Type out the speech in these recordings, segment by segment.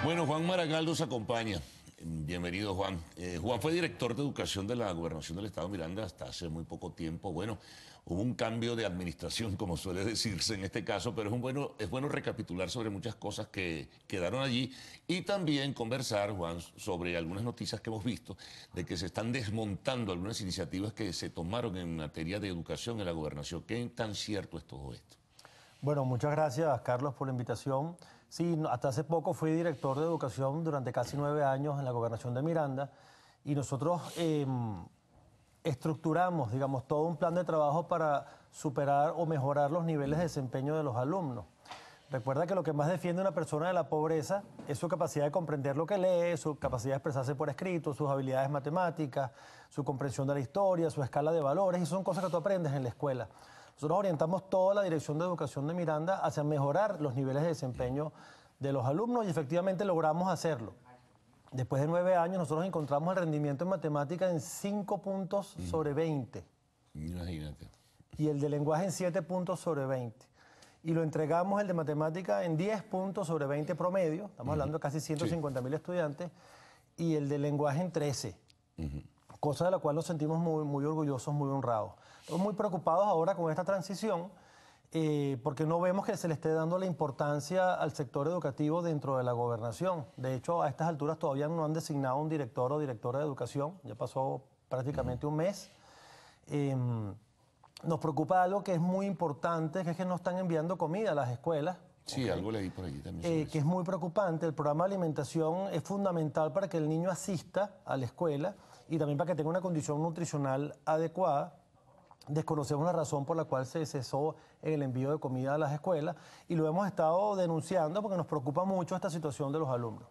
Bueno, Juan Maragall nos acompaña. Bienvenido, Juan. Juan fue director de Educación de la Gobernación del Estado Miranda hasta hace muy poco tiempo. Bueno, hubo un cambio de administración, como suele decirse en este caso, pero es bueno recapitular sobre muchas cosas que quedaron allí y también conversar, Juan, sobre algunas noticias que hemos visto de que se están desmontando algunas iniciativas que se tomaron en materia de educación en la Gobernación. ¿Qué tan cierto es todo esto? Bueno, muchas gracias, Carlos, por la invitación. Sí, hasta hace poco fui director de educación durante casi 9 años en la Gobernación de Miranda y nosotros estructuramos, digamos, todo un plan de trabajo para superar o mejorar los niveles de desempeño de los alumnos. Recuerda que lo que más defiende a una persona de la pobreza es su capacidad de comprender lo que lee, su capacidad de expresarse por escrito, sus habilidades matemáticas, su comprensión de la historia, su escala de valores, y son cosas que tú aprendes en la escuela. Nosotros orientamos toda la Dirección de Educación de Miranda hacia mejorar los niveles de desempeño de los alumnos y efectivamente logramos hacerlo. Después de 9 años nosotros encontramos el rendimiento en matemática en 5 puntos sobre 20. Imagínate. Y el de lenguaje en 7 puntos sobre 20. Y lo entregamos el de matemática en 10 puntos sobre 20 promedio, estamos hablando de casi 150.000 estudiantes, y el de lenguaje en 13. Cosa de la cual nos sentimos muy orgullosos, muy honrados. Estamos muy preocupados ahora con esta transición porque no vemos que se le esté dando la importancia al sector educativo dentro de la gobernación. De hecho, a estas alturas todavía no han designado un director o directora de educación, ya pasó prácticamente un mes. Nos preocupa algo que es muy importante, que es que no están enviando comida a las escuelas. Sí, algo leí por allí también. Que es muy preocupante. El programa de alimentación es fundamental para que el niño asista a la escuela y también para que tenga una condición nutricional adecuada. Desconocemos la razón por la cual se cesó el envío de comida a las escuelas y lo hemos estado denunciando porque nos preocupa mucho esta situación de los alumnos.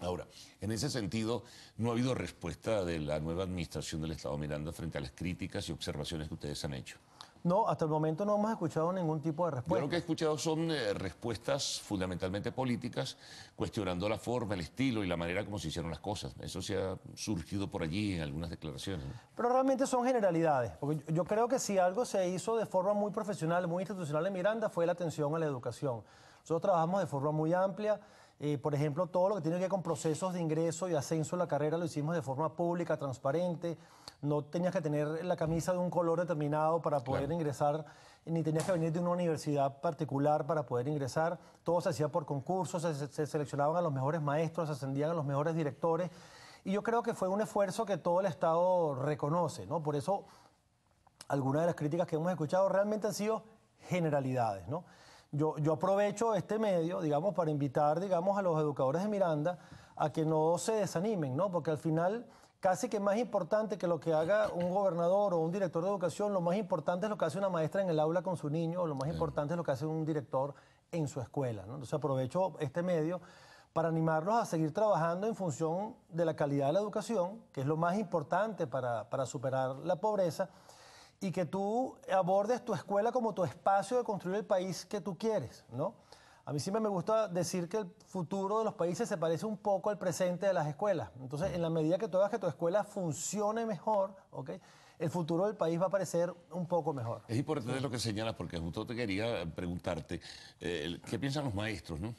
Ahora, en ese sentido, no ha habido respuesta de la nueva administración del Estado Miranda frente a las críticas y observaciones que ustedes han hecho. No, hasta el momento no hemos escuchado ningún tipo de respuesta. Yo lo que he escuchado son respuestas fundamentalmente políticas, cuestionando la forma, el estilo y la manera como se hicieron las cosas. Eso se ha surgido por allí en algunas declaraciones, ¿no? Pero realmente son generalidades, porque yo creo que si algo se hizo de forma muy profesional, muy institucional en Miranda, fue la atención a la educación. Nosotros trabajamos de forma muy amplia. Por ejemplo, todo lo que tiene que ver con procesos de ingreso y ascenso en la carrera lo hicimos de forma pública, transparente. No tenías que tener la camisa de un color determinado para poder ingresar, ni tenías que venir de una universidad particular para poder ingresar. Todo se hacía por concursos, se seleccionaban a los mejores maestros, se ascendían a los mejores directores. Y yo creo que fue un esfuerzo que todo el Estado reconoce, ¿no? Por eso, algunas de las críticas que hemos escuchado realmente han sido generalidades, ¿no? Yo aprovecho este medio, digamos, para invitar, digamos, a los educadores de Miranda a que no se desanimen, ¿no? Porque al final, casi que más importante que lo que haga un gobernador o un director de educación, lo más importante es lo que hace una maestra en el aula con su niño, o lo más importante es lo que hace un director en su escuela, ¿no? Entonces aprovecho este medio para animarlos a seguir trabajando en función de la calidad de la educación, que es lo más importante para superar la pobreza, y que tú abordes tu escuela como tu espacio de construir el país que tú quieres, ¿no? A mí siempre me gusta decir que el futuro de los países se parece un poco al presente de las escuelas. Entonces, en la medida que tú hagas que tu escuela funcione mejor, ¿ok?, el futuro del país va a parecer un poco mejor. Es importante lo que señalas, porque justo te quería preguntarte, ¿qué piensan los maestros, ¿no?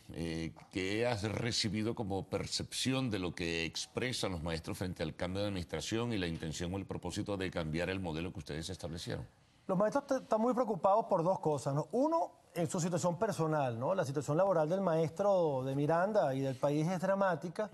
¿Qué has recibido como percepción de lo que expresan los maestros frente al cambio de administración y la intención o el propósito de cambiar el modelo que ustedes establecieron? Los maestros están muy preocupados por dos cosas, ¿no? Uno, en su situación personal, ¿no? La situación laboral del maestro de Miranda y del país es dramática.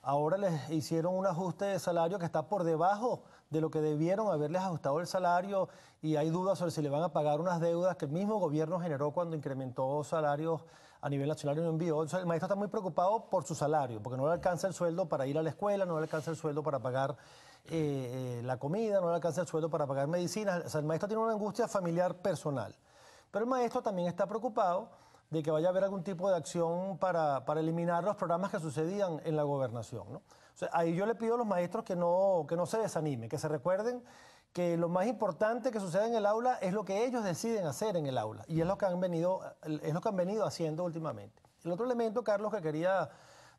Ahora les hicieron un ajuste de salario que está por debajo de lo que debieron haberles ajustado el salario y hay dudas sobre si le van a pagar unas deudas que el mismo gobierno generó cuando incrementó salarios a nivel nacional y no envió. Entonces, el maestro está muy preocupado por su salario, porque no le alcanza el sueldo para ir a la escuela, no le alcanza el sueldo para pagar la comida, no le alcanza el sueldo para pagar medicinas. O sea, el maestro tiene una angustia familiar personal. Pero el maestro también está preocupado de que vaya a haber algún tipo de acción para eliminar los programas que sucedían en la gobernación, ¿no? O sea, ahí yo le pido a los maestros que no se desanimen, que se recuerden que lo más importante que sucede en el aula es lo que ellos deciden hacer en el aula y es lo que han venido haciendo últimamente. El otro elemento, Carlos, que quería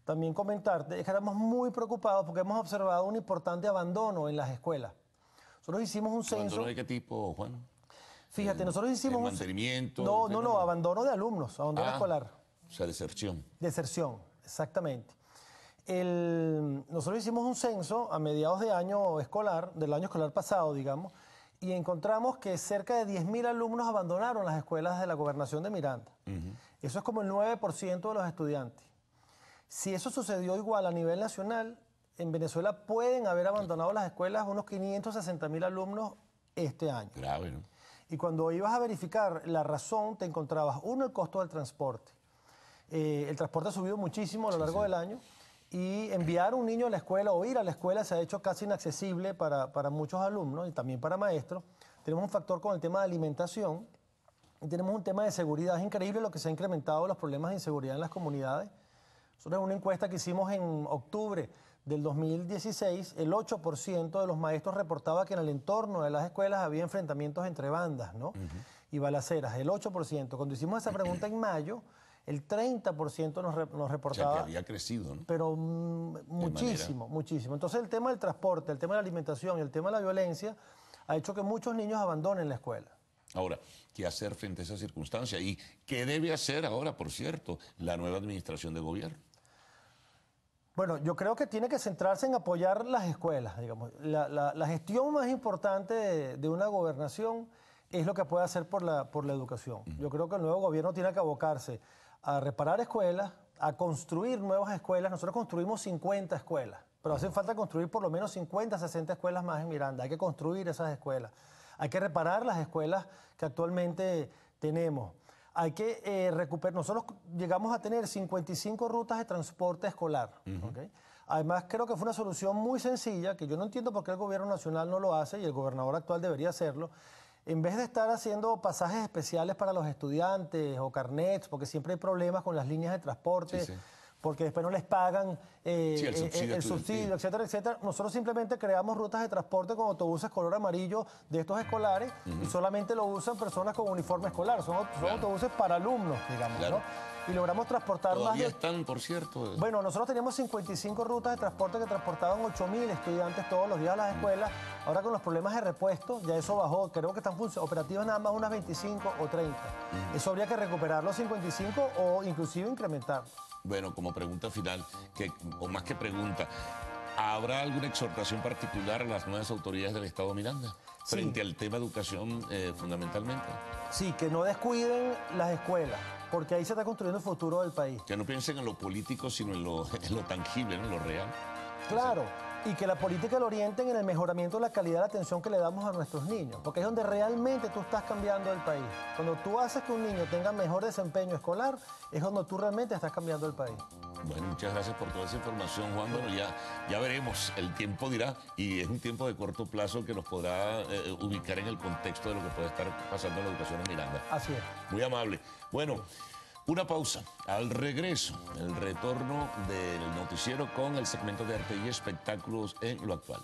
también comentarte es que estamos muy preocupados porque hemos observado un importante abandono en las escuelas. Nosotros hicimos un censo. ¿Abandono de qué tipo, Juan? Fíjate, nosotros hicimos mantenimiento. No, abandono de alumnos, abandono escolar. O sea, deserción. Deserción, Exactamente. Nosotros hicimos un censo a mediados de año escolar, del año escolar pasado, digamos, y encontramos que cerca de 10.000 alumnos abandonaron las escuelas de la Gobernación de Miranda. Eso es como el 9% de los estudiantes. Si eso sucedió igual a nivel nacional, en Venezuela pueden haber abandonado las escuelas unos 560.000 alumnos este año. Grave, ¿no? Y cuando ibas a verificar la razón, te encontrabas, uno, el costo del transporte. El transporte ha subido muchísimo a lo largo del año y enviar a un niño a la escuela o ir a la escuela se ha hecho casi inaccesible para muchos alumnos y también para maestros. Tenemos un factor con el tema de alimentación y tenemos un tema de seguridad. Es increíble lo que se ha incrementado los problemas de inseguridad en las comunidades. Nosotros en una encuesta que hicimos en octubre del 2016, el 8% de los maestros reportaba que en el entorno de las escuelas había enfrentamientos entre bandas, ¿no? Y balaceras, el 8%. Cuando hicimos esa pregunta en mayo, el 30% nos reportaba. O sea, que había crecido, ¿no? Pero muchísimo, muchísimo. Entonces el tema del transporte, el tema de la alimentación y el tema de la violencia ha hecho que muchos niños abandonen la escuela. Ahora, ¿qué hacer frente a esa circunstancia? ¿Y qué debe hacer ahora, por cierto, la nueva administración de gobierno? Bueno, yo creo que tiene que centrarse en apoyar las escuelas, digamos. La gestión más importante de una gobernación es lo que puede hacer por la educación. Yo creo que el nuevo gobierno tiene que abocarse a reparar escuelas, a construir nuevas escuelas. Nosotros construimos 50 escuelas, pero hace falta construir por lo menos 50, 60 escuelas más en Miranda. Hay que construir esas escuelas. Hay que reparar las escuelas que actualmente tenemos. Hay que recuperar. Nosotros llegamos a tener 55 rutas de transporte escolar. ¿Okay? Además, creo que fue una solución muy sencilla, que yo no entiendo por qué el gobierno nacional no lo hace y el gobernador actual debería hacerlo. En vez de estar haciendo pasajes especiales para los estudiantes o carnets, porque siempre hay problemas con las líneas de transporte, porque después no les pagan el subsidio, etcétera, etcétera. Nosotros simplemente creamos rutas de transporte con autobuses color amarillo de estos escolares y solamente lo usan personas con uniforme escolar. Son autobuses para alumnos, digamos, ¿no? Y logramos transportar ¿Todavía están, por cierto? Bueno, nosotros teníamos 55 rutas de transporte que transportaban 8.000 estudiantes todos los días a las escuelas. Ahora con los problemas de repuesto, ya eso bajó. Creo que están operativas nada más unas 25 o 30. Eso habría que recuperar los 55 o inclusive incrementar. Bueno, como pregunta final, o más que pregunta, ¿habrá alguna exhortación particular a las nuevas autoridades del Estado Miranda frente al tema educación fundamentalmente? Sí, que no descuiden las escuelas, porque ahí se está construyendo el futuro del país. Que no piensen en lo político, sino en lo tangible, ¿no? En lo real. Claro, y que la política lo orienten en el mejoramiento de la calidad de la atención que le damos a nuestros niños, porque es donde realmente tú estás cambiando el país. Cuando tú haces que un niño tenga mejor desempeño escolar, es cuando tú realmente estás cambiando el país. Bueno, muchas gracias por toda esa información, Juan. Bueno, ya veremos, el tiempo dirá, y es un tiempo de corto plazo que nos podrá ubicar en el contexto de lo que puede estar pasando en la educación en Miranda. Así es. Muy amable. Bueno, una pausa. Al regreso, el retorno del noticiero con el segmento de arte y espectáculos en Lo Actual.